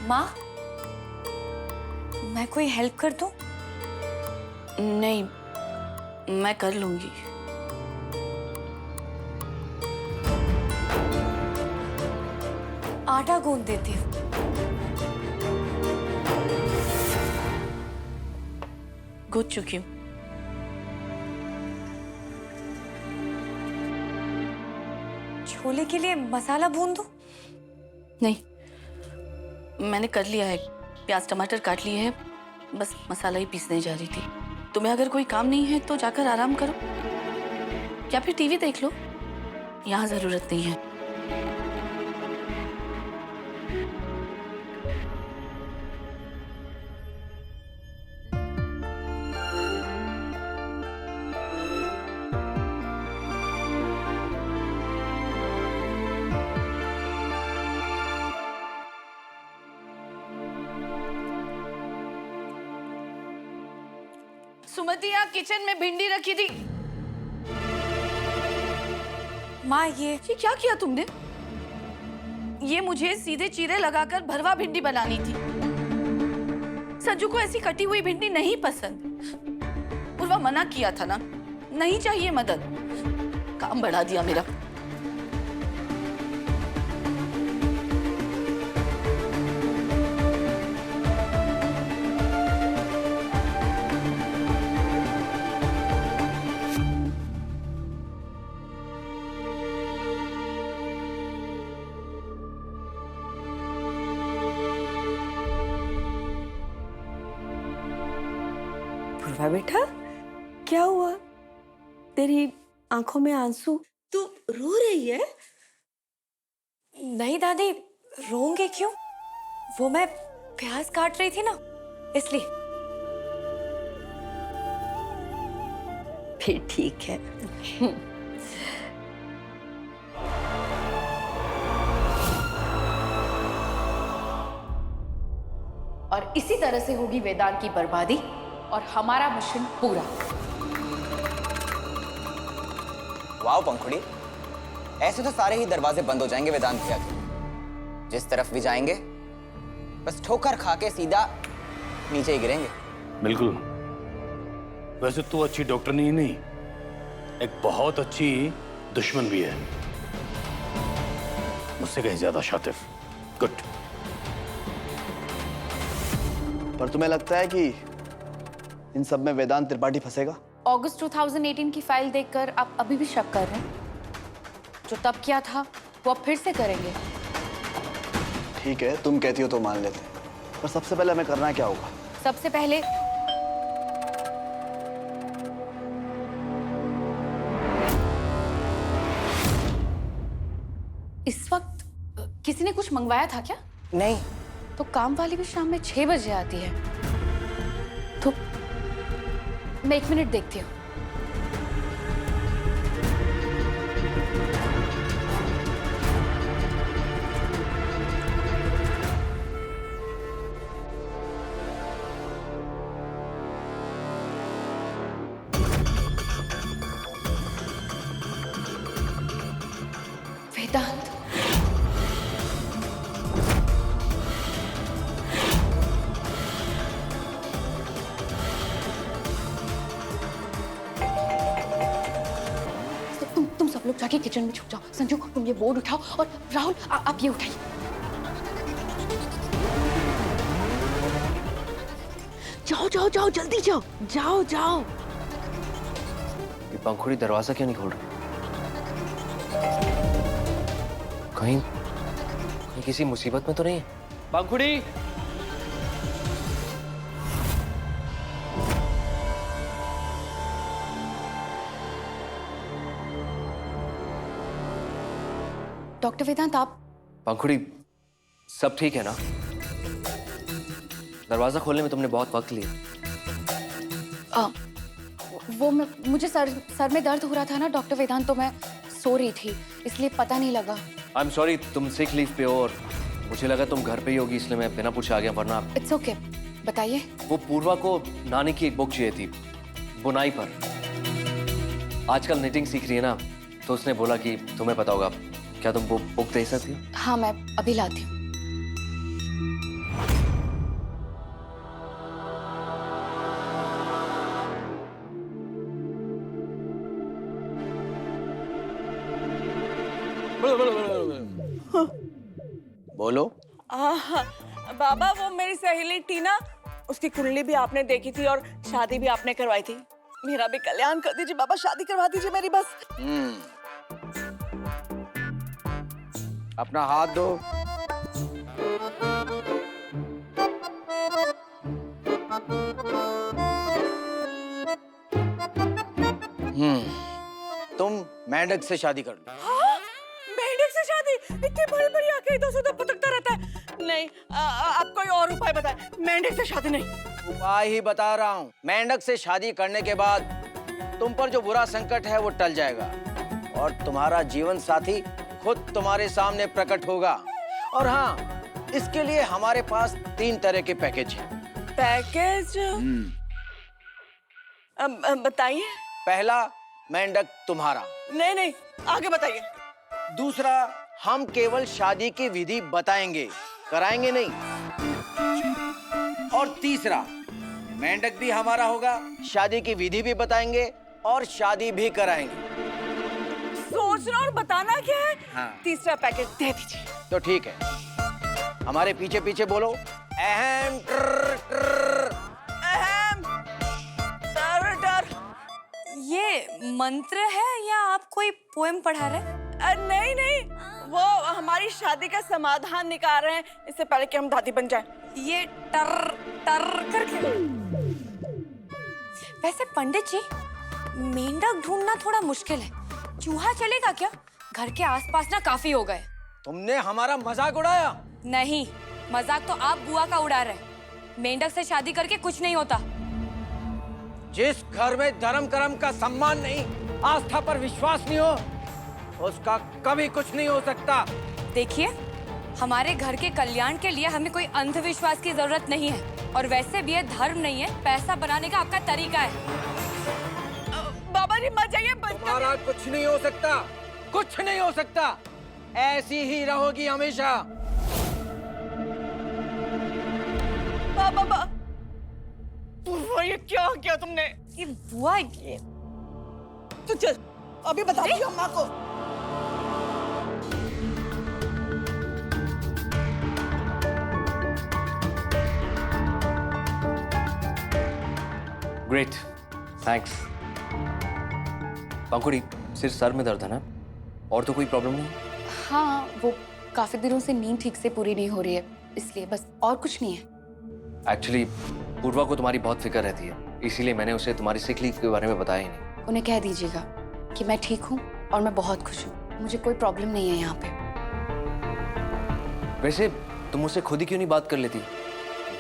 माँ, मैं कोई हेल्प कर दूं? नहीं, मैं कर लूंगी। आटा गूंद देती हूँ। गूंथ चुकी हूँ। छोले के लिए मसाला भून दूं? नहीं, मैंने कर लिया है। प्याज टमाटर काट लिए हैं, बस मसाला ही पीसने जा रही थी। तुम्हें अगर कोई काम नहीं है तो जाकर आराम करो या फिर टीवी देख लो, यहाँ जरूरत नहीं है। सुमति, यहाँ किचन में भिंडी रखी थी। माँ, ये क्या किया तुमने? ये मुझे सीधे चीरे लगाकर भरवा भिंडी बनानी थी। संजू को ऐसी कटी हुई भिंडी नहीं पसंद। पूर्वा मना किया था ना, नहीं चाहिए मदद। काम बढ़ा दिया मेरा। पूर्वा बेटा, क्या हुआ? तेरी आंखों में आंसू, तू रो रही है? नहीं दादी, रोंगे क्यों? वो मैं प्याज काट रही थी ना, इसलिए। फिर ठीक है। और इसी तरह से होगी वेदांत की बर्बादी और हमारा मिशन पूरा। वाह पंखुड़ी, ऐसे तो सारे ही दरवाजे बंद हो जाएंगे वेदांत भैया के। जिस तरफ भी जाएंगे बस ठोकर खा के सीधा नीचे ही गिरेंगे। बिल्कुल। वैसे तू अच्छी डॉक्टर नहीं, एक बहुत अच्छी दुश्मन भी है, मुझसे कहीं ज्यादा शातिर। गुड। पर तुम्हें लगता है कि इन सब में वेदांत त्रिपाठी फंसेगा? अगस्त 2018 की फाइल देखकर आप अभी भी शक कर रहे हैं? जो तब किया था वो अब फिर से करेंगे? ठीक है, तुम कहती हो तो मान लेते हैं, पर सबसे पहले हमें करना क्या होगा? सबसे पहले इस वक्त किसी ने कुछ मंगवाया था क्या? नहीं। तो काम वाली भी शाम में 6 बजे आती है, तो मैं 1 मिनट देखती हूँ। वेदांत, तुम सब लोग जाके किचन में छुप जाओ। संजू, तुम ये बोर्ड उठाओ और राहुल आप ये उठाइए। जाओ जाओ जाओ, जल्दी जाओ जाओ जाओ। ये पंखुड़ी दरवाजा क्यों नहीं खोल रही? कहीं किसी मुसीबत में तो नहीं है? पंखुड़ी! डॉक्टर वेदांत, आप? पंखुड़ी, सब ठीक है ना? दरवाजा खोलने में तुमने बहुत वक्त लिया। मुझे सर में दर्द हो रहा था ना डॉक्टर वेदांत, तो मैं सो रही थी, इसलिए पता नहीं लगा। आई एम सॉरी, तुम सिक लीव पे हो और मुझे लगा तुम घर पे ही होगी, इसलिए मैं बिना पूछे आ गया, वरना। इट्स ओके, बताइए। वो पूर्वा को नानी की एक बुक चाहिए थी, बुनाई पर। आजकल निटिंग सीख रही है ना, तो उसने बोला कि तुम्हें पता होगा। क्या तुम वो बुक दे सकती हो? हाँ, मैं अभी लाती हूँ। बोलो। बाबा वो मेरी सहेली टीना, उसकी कुंडली भी आपने देखी थी और शादी भी आपने करवाई थी। मेरा भी कल्याण कर दीजिए बाबा, शादी करवा दीजिए मेरी बस। अपना हाथ दो। तुम मेंढक से शादी कर लो। हाँ? मेंढक से शादी? इतनी बड़ी बड़ी आंखें इधर से उधर पटकता रहता है। नहीं, आप कोई और उपाय बताएं। मेंढक से शादी नहीं। उपाय ही बता रहा हूँ। मेंढक से शादी करने के बाद तुम पर जो बुरा संकट है वो टल जाएगा और तुम्हारा जीवन साथी खुद तुम्हारे सामने प्रकट होगा। और हाँ, इसके लिए हमारे पास 3 तरह के पैकेज हैं। पैकेज? बताइए। पहला, मेंढक तुम्हारा। नहीं नहीं, आगे बताइए। दूसरा, हम केवल शादी की विधि बताएंगे, कराएंगे नहीं। और तीसरा, मेंढक भी हमारा होगा, शादी की विधि भी बताएंगे और शादी भी कराएंगे। सोचना और बताना क्या है? हाँ। तीसरा पैकेज दे दीजिए। तो ठीक है, हमारे पीछे पीछे बोलो। अहम ट्र, ट्र। अहम टर टर। ये मंत्र है या आप कोई पोएम पढ़ा रहे हैं? नहीं नहीं, वो हमारी शादी का समाधान निकाल रहे हैं, इससे पहले कि हम दादी बन जाएं। ये टर टर करके। वैसे पंडित जी, मेंढक ढूंढना थोड़ा मुश्किल है। चूहा चलेगा क्या? घर के आसपास ना काफी हो गए। तुमने हमारा मजाक उड़ाया। नहीं, मजाक तो आप बुआ का उड़ा रहे हैं। मेंढक से शादी करके कुछ नहीं होता। जिस घर में धर्म कर्म का सम्मान नहीं, आस्था पर विश्वास नहीं हो, उसका कभी कुछ नहीं हो सकता। देखिए, हमारे घर के कल्याण के लिए हमें कोई अंधविश्वास की जरूरत नहीं है। और वैसे भी ये धर्म नहीं है, पैसा बनाने का आपका तरीका है। बाबा जी मत जाइए। तुम्हारा कुछ नहीं हो सकता, कुछ नहीं हो सकता। ऐसी ही रहोगी हमेशा। बाबा, ये क्या किया तुमने? ये बुआ, ये तू चल, अभी बता दी अम्मा को। Great, thanks. पंखुड़ी, सिर्फ सर में दर्द है ना? और तो कोई प्रॉब्लम नहीं? हाँ, वो काफी दिनों से नींद ठीक से पूरी नहीं हो रही है, इसलिए बस, और कुछ नहीं है। एक्चुअली पूर्वा को तुम्हारी बहुत फिक्र रहती है, इसीलिए मैंने उसे तुम्हारी सिक लीव के बारे में बताया ही नहीं। उन्हें कह दीजिएगा कि मैं ठीक हूँ और मैं बहुत खुश हूँ। मुझे कोई प्रॉब्लम नहीं है यहाँ पे। वैसे तुम मुझसे खुद ही क्यों नहीं बात कर लेती?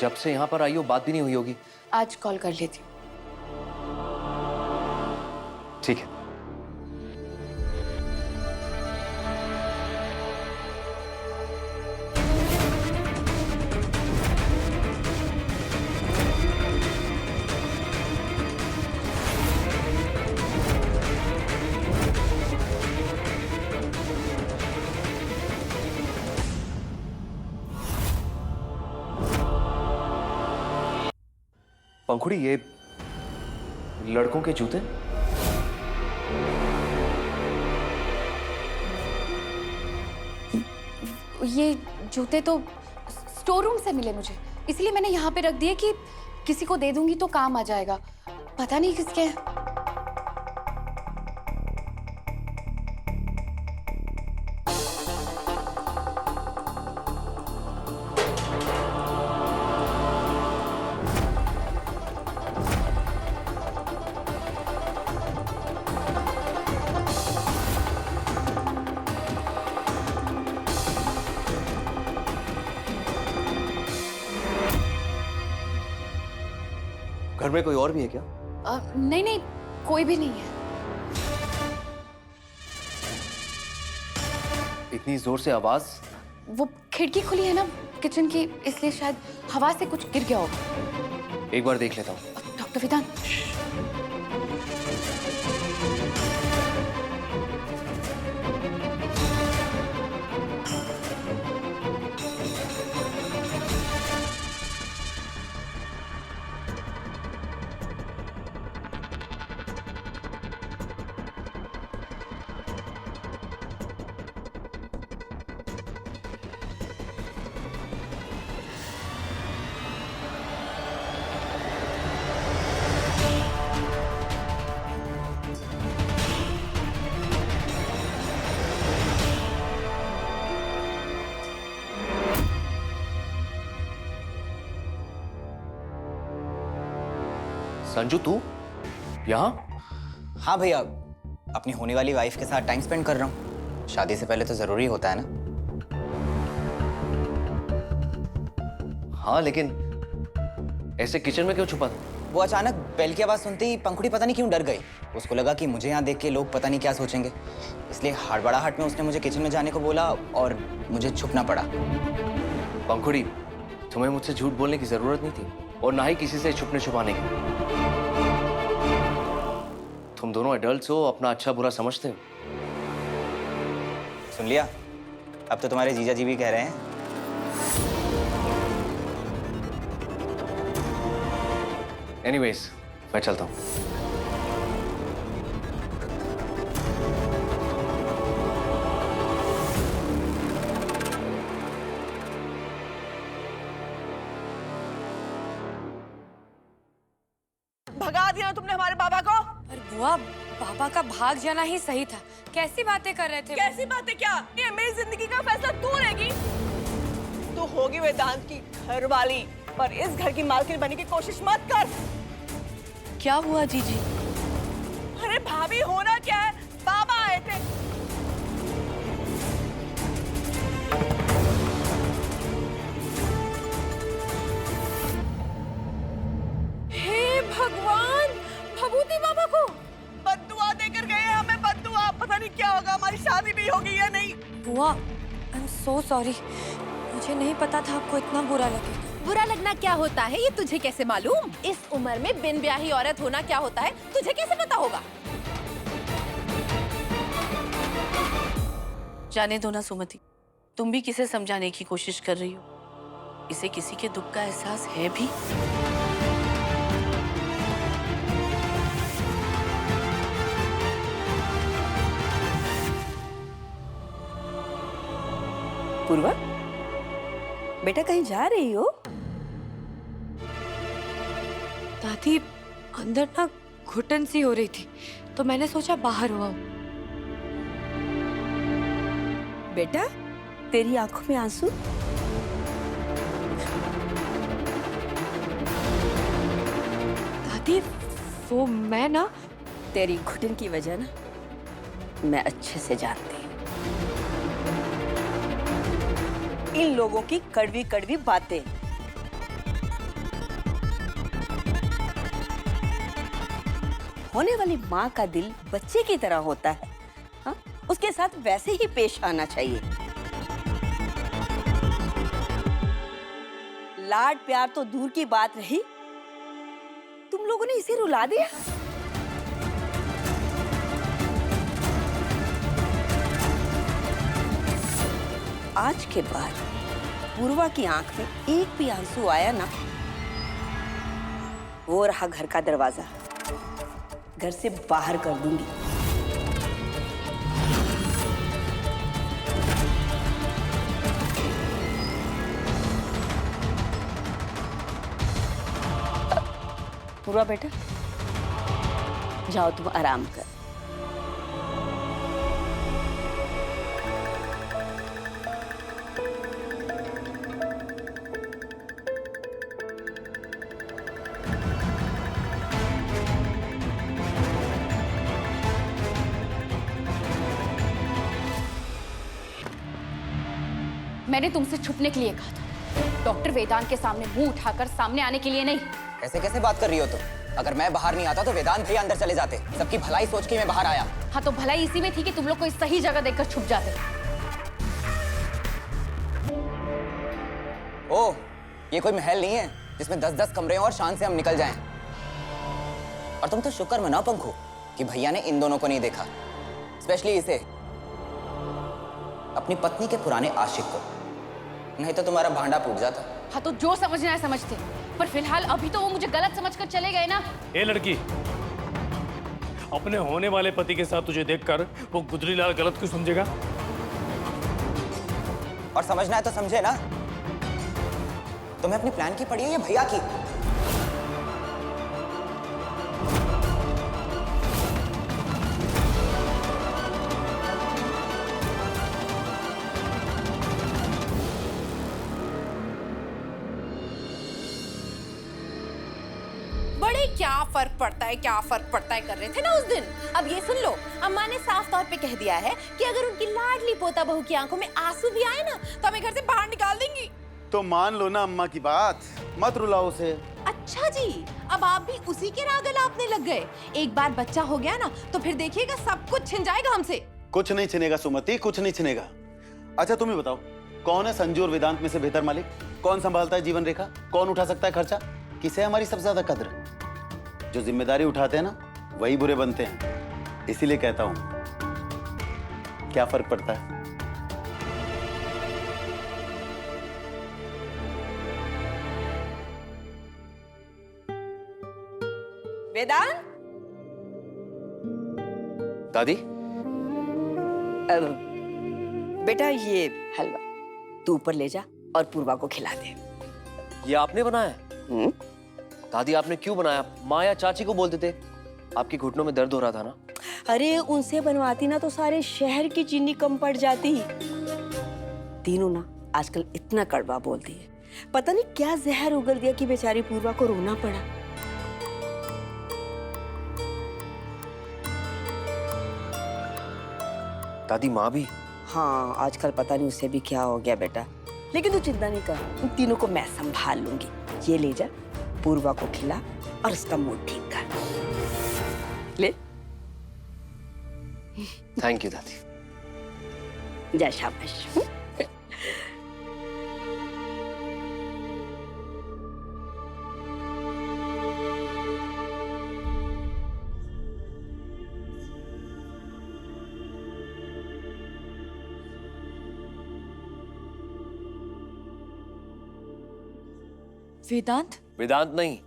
जब से यहाँ पर आई हो बात भी नहीं हुई होगी। आज कॉल कर लेती हूँ। ठीक है। पंखुड़ी, ये लड़कों के जूते? ये जूते तो स्टोर रूम से मिले मुझे, इसलिए मैंने यहाँ पे रख दिए कि किसी को दे दूंगी तो काम आ जाएगा। पता नहीं किसके हैं। घर में कोई और भी है क्या? नहीं नहीं, कोई भी नहीं है। इतनी जोर से आवाज? वो खिड़की खुली है ना किचन की, इसलिए शायद हवा से कुछ गिर गया होगा। एक बार देख लेता हूँ। डॉक्टर विधान, संजू तू यहाँ? हाँ भैया, अपनी होने वाली वाइफ के साथ टाइम स्पेंड कर रहा हूँ। शादी से पहले तो जरूरी होता है ना। हाँ, लेकिन ऐसे किचन में क्यों छुपा था? वो अचानक बेल की आवाज सुनते ही पंखुड़ी पता नहीं क्यों डर गई। उसको लगा कि मुझे यहाँ देख के लोग पता नहीं क्या सोचेंगे, इसलिए हड़बड़ाहट में उसने मुझे किचन में जाने को बोला और मुझे छुपना पड़ा। पंखुड़ी, तुम्हें मुझसे झूठ बोलने की जरूरत नहीं थी और ना ही किसी से छुपने छुपाने की। तुम दोनों एडल्ट्स हो, अपना अच्छा बुरा समझते हो। सुन लिया? अब तो तुम्हारे जीजा जी भी कह रहे हैं। एनीवेज, मैं चलता हूँ। भगा दिया ना तुमने हमारे बाबा को। पर बुआ, पापा का भाग जाना ही सही था। कैसी बातें कर रहे थे वो? कैसी बातें क्या? ये मेरी जिंदगी का फैसला तू लेगी। तू होगी वेदांत की घर वाली, पर इस घर की मालकिन बनने की कोशिश मत कर। क्या हुआ जीजी? अरे भाभी, होना क्या है, बाबा आए थे। हे भगवान, भभूति बाबा को बद्दुआ देकर गए हमें। बद्दुआ, पता नहीं क्या होगा, हमारी शादी भी होगी या नहीं। बुआ, आई एम सो सॉरी। मुझे नहीं पता था आपको इतना बुरा लगेगा। बुरा लगना क्या होता है ये तुझे कैसे मालूम? इस उम्र में बिन ब्याही औरत होना क्या होता है तुझे कैसे पता होगा? जाने दो ना सुमति, तुम भी किसे समझाने की कोशिश कर रही हो? इसे किसी के दुख का एहसास है भी? पूर्वा, बेटा कहीं जा रही हो? दादी, अंदर ना घुटन सी हो रही थी तो मैंने सोचा बाहर हो आऊं। बेटा, तेरी आंखों में आंसू? दादी, वो मैं ना, तेरी घुटन की वजह ना मैं अच्छे से जानती हूँ। इन लोगों की कड़वी कड़वी बातें। होने वाली माँ का दिल बच्चे की तरह होता है। हाँ? उसके साथ वैसे ही पेश आना चाहिए। लाड प्यार तो दूर की बात रही, तुम लोगों ने इसे रुला दिया। आज के बाद पूर्वा की आंख में एक भी आंसू आया ना, वो रहा घर का दरवाजा, घर से बाहर कर दूंगी। पूर्वा बेटा, जाओ तुम आराम कर। मैंने तुमसे छुपने के लिए कहा था, डॉक्टर वेदांत के सामने मुंह उठाकर सामने आने के लिए नहीं। ऐसे कैसे बात कर रही हो तुम? अगर मैं बाहर नहीं आता तो वेदांत भैया अंदर चले जाते। सबकी भलाई सोच के मैं बाहर आया। हाँ, तो भलाई इसी में थी कि तुम लोग को इस सही जगह देखकर छुप जाते। ओह, ये कोई महल नहीं है जिसमें 10-10 कमरे हों और शान से हम निकल जाएं। और तुम तो शुक्र मनाओ पंखु कि भैया ने इन दोनों को नहीं देखा, स्पेशली इसे, अपनी पत्नी के पुराने आशिक को। नहीं तो तुम्हारा भांडा फूट जाता। हाँ, तो जो समझना है समझते, पर फिलहाल अभी तो वो मुझे गलत समझकर चले गए ना। ए लड़की, अपने होने वाले पति के साथ तुझे देखकर वो गुदरीलाल गलत क्यों समझेगा? और समझना है तो समझे ना। तुम्हें अपने प्लान की पड़ी है या भैया की? बड़े अरे क्या फर्क पड़ता है, क्या फर्क पड़ता है कर रहे थे ना उस दिन। अब ये सुन लो, अम्मा ने साफ तौर पे कह दिया है कि अगर उनकी लाडली पोता बहू की आंखों में आंसू भी आए ना तो हमें घर से बाहर निकाल देंगी। तो मान लो ना अम्मा की बात, मत रुलाओ उसे। अच्छा जी, अब आप भी उसी के राग अलापने लग गए। एक बार बच्चा हो गया ना तो फिर देखिएगा सब कुछ छिन जाएगा हमसे। कुछ नहीं छिनेगा सुमति, कुछ नहीं छिनेगा। अच्छा तुम ही बताओ, कौन है संजू और वेदांत में से बेहतर मालिक? कौन संभालता है जीवन रेखा? कौन उठा सकता है खर्चा? किसे है हमारी सबसे ज्यादा कद्र? जो जिम्मेदारी उठाते हैं ना वही बुरे बनते हैं। इसीलिए कहता हूं, क्या फर्क पड़ता है? वेदांत, दादी, बेटा ये हलवा तू ऊपर ले जा और पूर्वा को खिला दे। ये आपने बनाया? दादी आपने क्यों बनाया? माँ या चाची को बोलते थे, आपके घुटनों में दर्द हो रहा था ना। अरे उनसे बनवाती ना तो सारे शहर की चीनी कम पड़ जाती। तीनों ना आजकल इतना कड़वा बोलती है, पता नहीं क्या जहर उगल दिया कि बेचारी पूर्वा को रोना पड़ा। दादी माँ भी? हाँ, आजकल पता नहीं उससे भी क्या हो गया बेटा, लेकिन तू चिंता नहीं कर, उन तीनों को मैं संभाल लूंगी। ये ले जा, पूर्वा को खिला और उसका मूड ठीक कर ले। थैंक यू दादी। जा, शाबाश। वेदांत? वेदांत नहीं,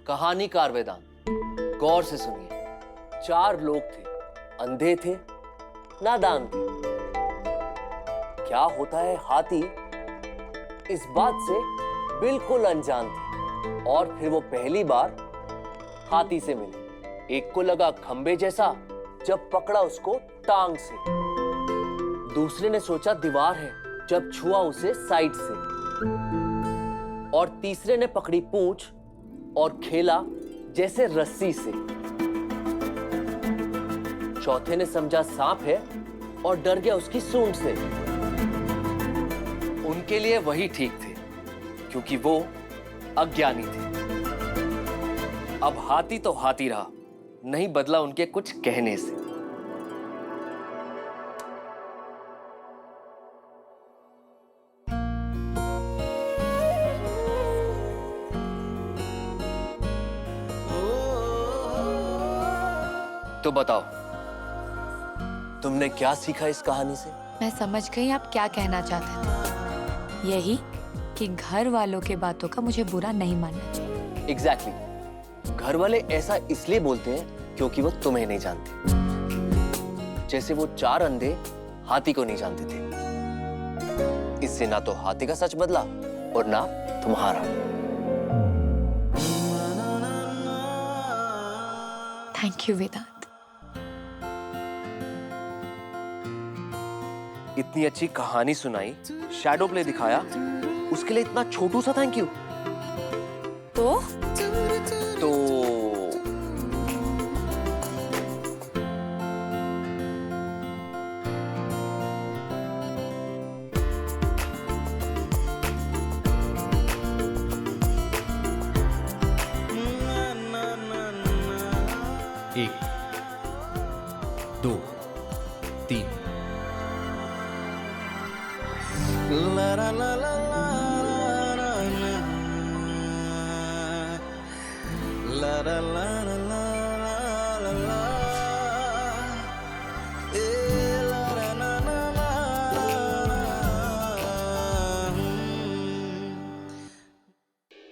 कहानीकार वेदांत। गौर से सुनिए, 4 लोग थे, अंधे थे, नादान थे। क्या होता है हाथी, इस बात से बिल्कुल अनजान थे। और फिर वो पहली बार हाथी से मिले। एक को लगा खंबे जैसा, जब पकड़ा उसको टांग से। दूसरे ने सोचा दीवार है, जब छुआ उसे साइड से। और तीसरे ने पकड़ी पूंछ और खेला जैसे रस्सी से। चौथे ने समझा सांप है और डर गया उसकी सूंड से। उनके लिए वही ठीक थे, क्योंकि वो अज्ञानी थे। अब हाथी तो हाथी रहा, नहीं बदला उनके कुछ कहने से। तो बताओ, तुमने क्या सीखा इस कहानी से? मैं समझ गई आप क्या कहना चाहते थे। यही कि घर वालों के बातों का मुझे बुरा नहीं मानना चाहिए। एग्जैक्टली। घर वाले ऐसा इसलिए बोलते हैं क्योंकि वो तुम्हें नहीं जानते। जैसे वो 4 अंधे हाथी को नहीं जानते थे। इससे ना तो हाथी का सच बदला और ना तुम्हारा। थैंक यू वेदांत। इतनी अच्छी कहानी सुनाई, शैडो प्ले दिखाया, उसके लिए इतना छोटू सा थैंक यू। तो एक, 2, 3। La la la la la la la la la la la